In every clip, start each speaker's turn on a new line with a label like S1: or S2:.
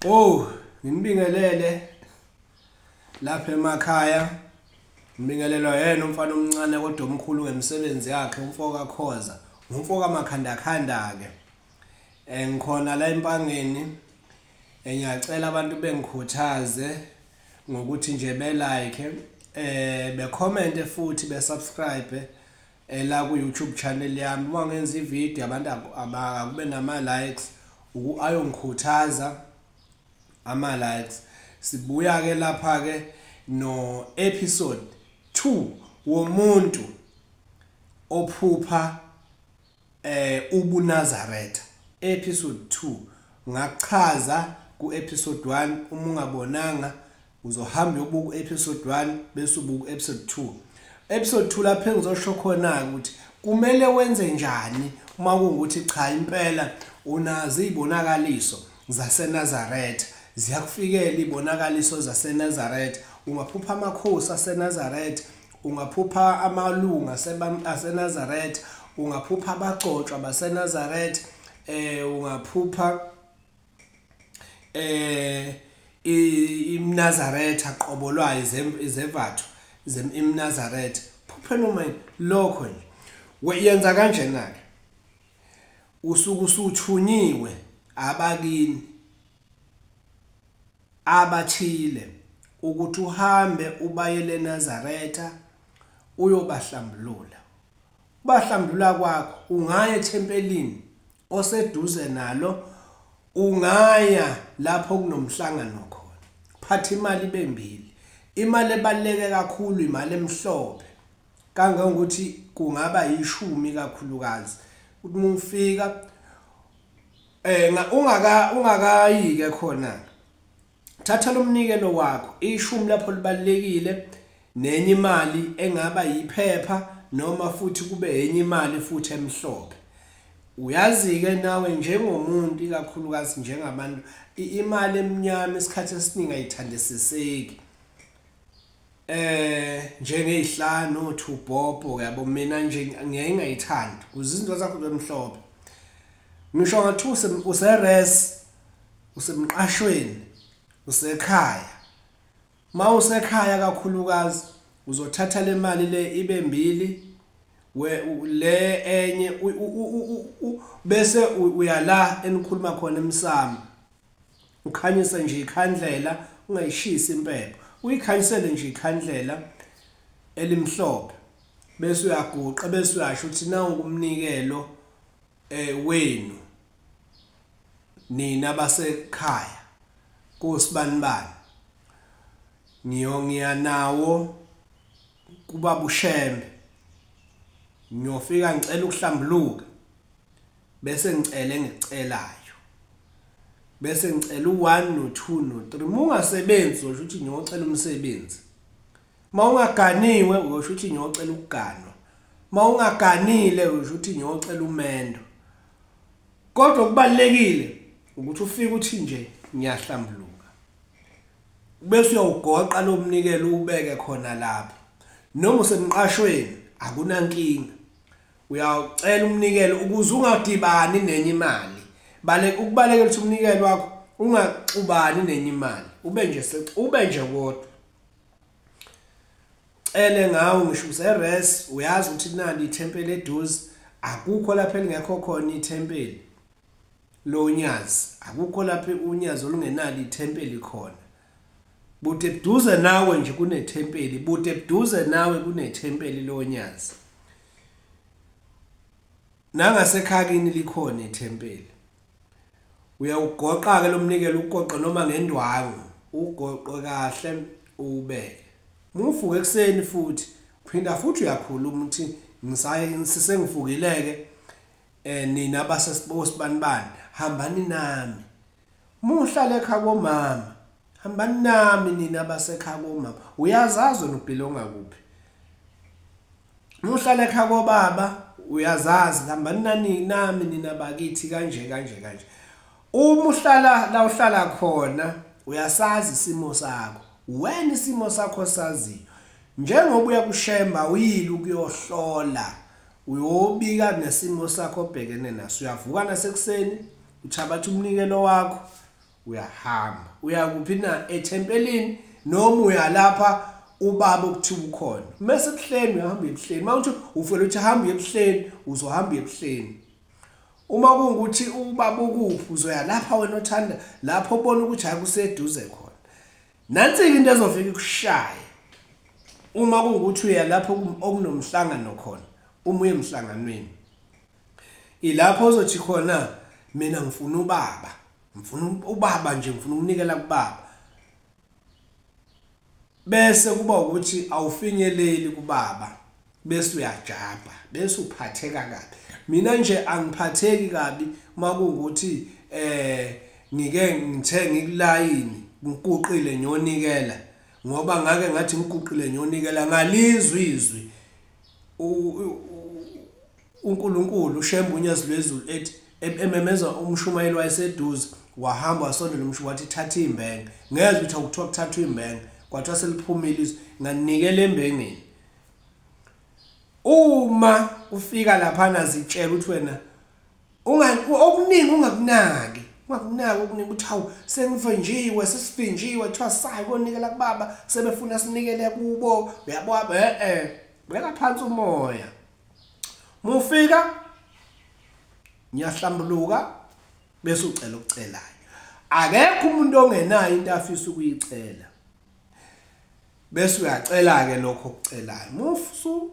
S1: Oh, nginibingelele lapha emakhaya. Ngibingelelwa yena umfana omncane kodwa omkhulu ngemisebenzi yakhe, umfoka Khoza. Umfoka Makhanda ke. Ngikhona la empangeni. Ngiyacela abantu bengikhuthaze ngokuthi nje be-like, be comment futhi be subscribe la ku YouTube channel yami. Uma ngenza ivideo abantu akube nama likes ayongikhuthaza ama likes. Sibuya ke lapha ke no episode 2 womuntu ophupha ubuNazaretha. Episode 2 ngachaza ku episode 1, uma ungabonanga uzohamba uyobuka episode 1 bese ubuka episode 2. Episode 2 lapha ngizosho khona ukuthi kumele wenze njani uma kungukuthi cha impela unazo izibonakaliso zaseNazaretha. Ziyakufikela izibonakaliso zaseNazaretha. Ungaphupha amakhosi aseNazaretha, ungaphupha amalunga aseNazaretha, ungaphupha abagcotshwa baseNazaretha, ungaphupha iMnazaretha qobolwayo izevathu iMnazaretha. Phuphe noma lokho nje wenza kanjena ke usuku usuthunyiwe abakini abathile ukuthi uhambe ubayele eNazaretha uyobahlambulula. Bahlambulula kwakho ungaya eThempelini oseduze nalo, ungaya lapho kunomhlangano khona. Phatha imali bembili. Imali ebaleke kakhulu imali emhlophe. Kangangokuthi kungaba 10 kakhulukazi. Uthi ungafika ungakayike khona. Thatha lo mnikelo wakho, 10 lapho libalekile, nenye imali engaba yiphepha noma futhi kube enye imali futhi emhlophe. Uyazi ke nawe njengomuntu ikakhulukazi njengabantu imali eminyama isikhathi esiningi ayithandisiseki. Njenge5 2 yabo mina nje ngeke ngayithandi kuzinto zakho zemhlophe. Ngisho ngathi useres, usemqashweni, usekhaya. Mawusekhaya kakhulukazi uzothatha le mali le ibe mbili le enye bese uyala enikhuluma khona emsamo. Ukhanyisa nje ikhandlela, ungayishisi impepho. Uyikhanyisele nje ikhandlela elimhlophe. Bese uyaguqa bese uyasho ukuthi nawu umnikelo wenu nina basekhaya kusibanibani. Ngiya nawo kuba bushembe. Ngiyofika ngicela ukuhlambuluka. Bese ngicele ngicelayo. Bese ngicela u1 no2 no3. Mungasebenzi usho ukuthi ngiyocela umsebenzi. Mawungaganiwe usho ukuthi ngiyocela ukuganwa. Mawungaganile usho ukuthi ngiyocela umendo. Kodwa kubalekile ukuthi ufike uthi nje ngiyahlambuluka. Bese uyawugoqa lo mnikelo ubeke khona lapho. Noma usemqashweni akunankinga. Uyacela umnikelo ukuze ungadibani nenye imali. Ukubalekela ukuthi umnikelo wakho ungaxubani nenye imali. Ube nje kodwa. Cele ngawo ngisho useres, uyazi ukuthi nali iThempeli eduze, akukho lapha elingekho khona iThempeli. Lo Nyazi, akukho lapha uNyazi olungenali iThempeli khona. Bude buduze nawe nje kuneThempeli, bude buduze nawe kuneThempeli lo Nyazi. Nangasekhakini likhona iThempeli. Uyawugoqa ke lo mnikelo ugoqe noma ngendwangu, ugoqe kahle ubeke. Muvuke ekseni futhi, phinda futhi uyakhuluma ukuthi sisengivukileke nina abasesibanibani hambani nami. Muhlale ekhaya komama. Hambani nami nina abasekhaya komama. Uyazazi nobhilonga kuphi. Muhlale ekhaya kobaba, uyazazi hambani nami nina bakithi kanje. Uma uhlala la uhlala khona, uyasazi isimo sakho. Wena isimo sakho saziyo. Njengoba uya kushemba uyile ukuyohlola, uyobika nesimo sakho obhekene naso. Uyavuka nasekuseni, uthabatha umnikelo wakho, uyahamba uya kuphi na ethempelini noma uya lapha ubaba ukuthiwa ukhona mase ebuhleni uyahamba ebuhleni mawuthi ufela uthi hamba ebuhleni uzohamba ebuhleni uma kungukuthi ubaba ukuphi uzoya lapha wena othanda lapho ubona ukuthi hayi kuseduze khona nansi into ezofika ikushaye uma kungukuthi uya lapho okunomhlangano khona uma uye emhlanganweni ilapho ozothi khona mina ngifuna ubaba nje ngifuna ukunikela kubaba bese kuba ukuthi awufinyeleli kubaba bese uyajaba bese uphatheka kabi mina nje angiphatheki kabi makungukuthi ngike ngithe ngikulayini ngikuqile nyonikela ngoba ngake ngathi ngikuqile nyonikela ngalizwi izwi uNkulunkulu uShembe uNyazilwezulu ethi ememeza umshumayeli wayeseduze wahamba wasondela umshumayeli wathi thatha imbenge ngezwe ukuthi akuthiwa kuthatha imbenge kwathiwa seliphumile izwi nganikela embengeni uma ufika lapha nazitshela ukuthi wena okuningi ungakunaki okuningi uthi hawu sengivenjiwe sesivinjiwe thiwa sayi konikela kubaba sebefuna sinikele kubo uyabo beka phansi umoya mufika niyahlambuluka bese ucela ukucelayo akekho umuntu ongenayo into afisa ukuyicela bese uyacela ke lokho okucelayo mufu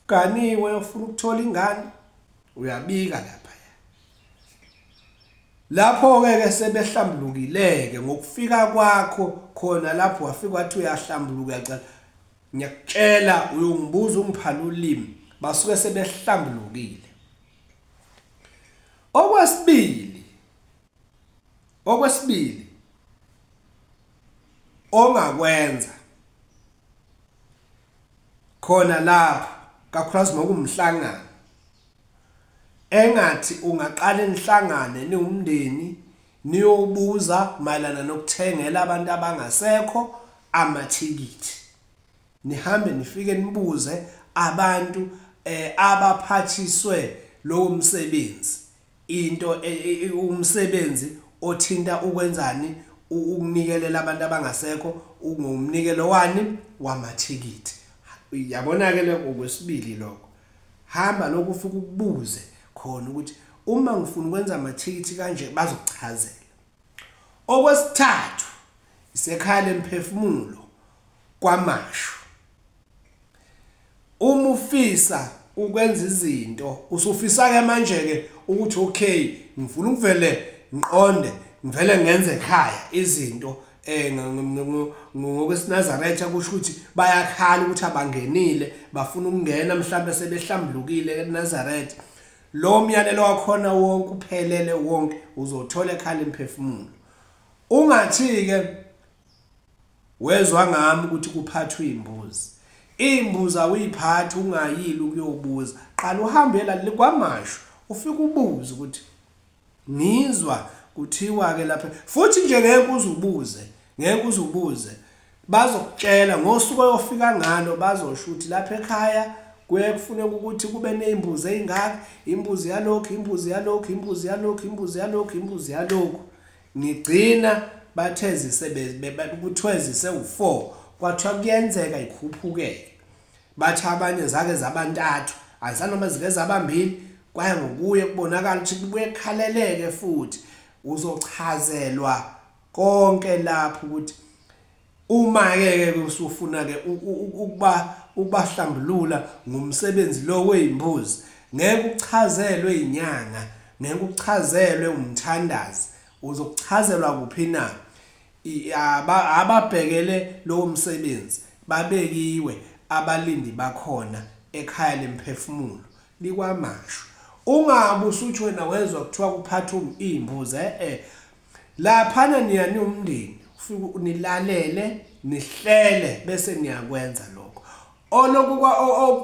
S1: ganiwe ufuna ukuthola ingane uyabika lapho ke sebehlambulukileke ngokufika kwakho khona lapho wafika wathi uyahlambuluka uyacela ngiyakutshela uyongibuza ungiphala ulimi basuke sebehlambulukile okwesibili ongakwenza khona lapho kakhulukazi ngokumhlangano engathi ungaqala enihlangane niwumndeni niyobuza mayelana nokuthengela abantu abangasekho amathikithi nihambe nifike nibuze abantu abaphathiswe lo msebenzi into umsebenzi othinta ukwenzani ukunikelela abantu abangasekho ungumnikelo wani wamathikithi yabona ke lokho okwesibili lokho hamba lokho ufika ukubuze khona ukuthi uma ngifuna ukwenza amathikithi kanje bazokuchazela okwesithathu isekhaya lemphefumulo kwamasho uma ufisa ukwenza izinto usufisa ke manje ke ukuthi okay ngifuna ukuvele ngiqonde ngivele ngenze ekhaya izinto ngokwesinazaretha kusho ukuthi bayakhala ukuthi abangenile bafuna ukungena mhlawumbe sebehlambulukile eNazaretha lo myalelo wakhona wonke uphelele wonke uzothola ekhaya lemphefumulo ungathi ke wezwa ngami ukuthi kuphathwa imbuzi awuyiphatha ungayili ukuyobuza qala uhambe la kwamasho ufika ubuze ukuthi ngizwa kuthiwa ke lapha futhi nje ngeke uzubuze bazokutshela ngosuku oyofika ngalo bazosho ukuthi lapha ekhaya kuye kufuneka ukuthi kube nezimbuzi ezingaka imbuzi yalokho ngigcina bathezise kuthwezise u4 kwathiwa kuyenzeka ikhuphukeke bathi abanye zake zabantathu asanoma zike zabambili kwaye ngokuye kubonakala ukuthi kubuye kukhaleleke futhi uzochazelwa konke lapho ukuthi uma ke usufuna ke ukubahlambulula ngumsebenzi lo wezimbuzi ngeke uchazelwe inyanga ngeke uchazelwe umthandazi uzokuchazelwa kuphi na ababhekele lo msebenzi babekiwe abalindi bakhona ekhaya lemphefumulo likwamasho ungabe usuthi wena wezwa kuthiwa kuphatha imbuzi laphana niyani umndeni ufike unilalele nihlele bese niyakwenza lokho oloku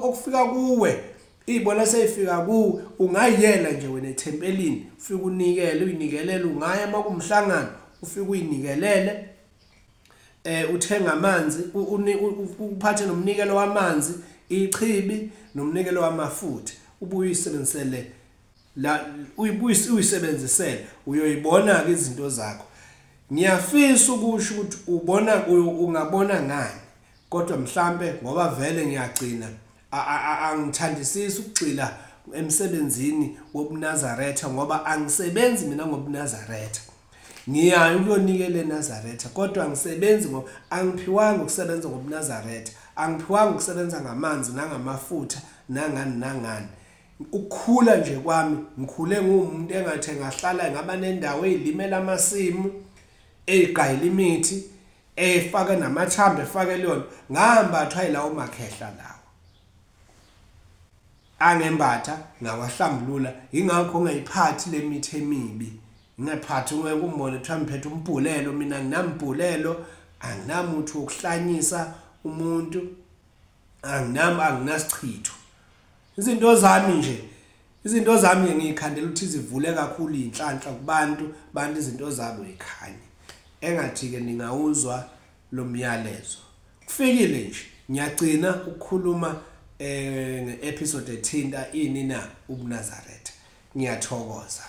S1: okufika kuwe ibona seyifika kuwe ungayela nje wena ethempelini ufike uyinikelele ungaya makumhlangano ufike uyinikelele uthenga amanzi uphathe nomnikelo wamanzi ichibi nomnikelo wamafutha uyisebenzisele uyoyibona ke izinto zakho ngiyafisa ukusho ukuthi ungabona ngani kodwa mhlambe ngoba vele ngiyagcina angithandisisi ukugxila emsebenzini wobuNazaretha ngoba angisebenzi mina ngobuNazaretha. Ngiyayo ukuyonikela eNazaretha kodwa angisebenzi ngoba angiphiwanga ukusebenza ngobuNazaretha, angiphiwanga ukusebenza ngamanzi nangamafutha nangani. Ukukhula nje kwami ngikhule ngumuntu engathi ngahlala ngaba nendawo ezilimela amasimu, egayela imithi, efaka namathambo efake liyona, ngambathwa yilawo makhehla lawo. Angembatha ngawahlambulula ingakho ngayiphathi le mithi emibi. Ngingaphathi ungeke umbone kuthiwa ngiphethe umbhulelo, mina nginambhulelo, anginamuthi wokuhlanyisa umuntu, anginasichitho. Izinto zami ngiyikhandela ukuthi zivule kakhulu inhlanhla kubantu, bantu izinto zabo ikhanye. Engathi ke ningawuzwa lo myalezo. Kufikile nje, ngiyagcina ukukhuluma nge-episode ethinta ini na ubuNazaretha. Ngiyathokoza.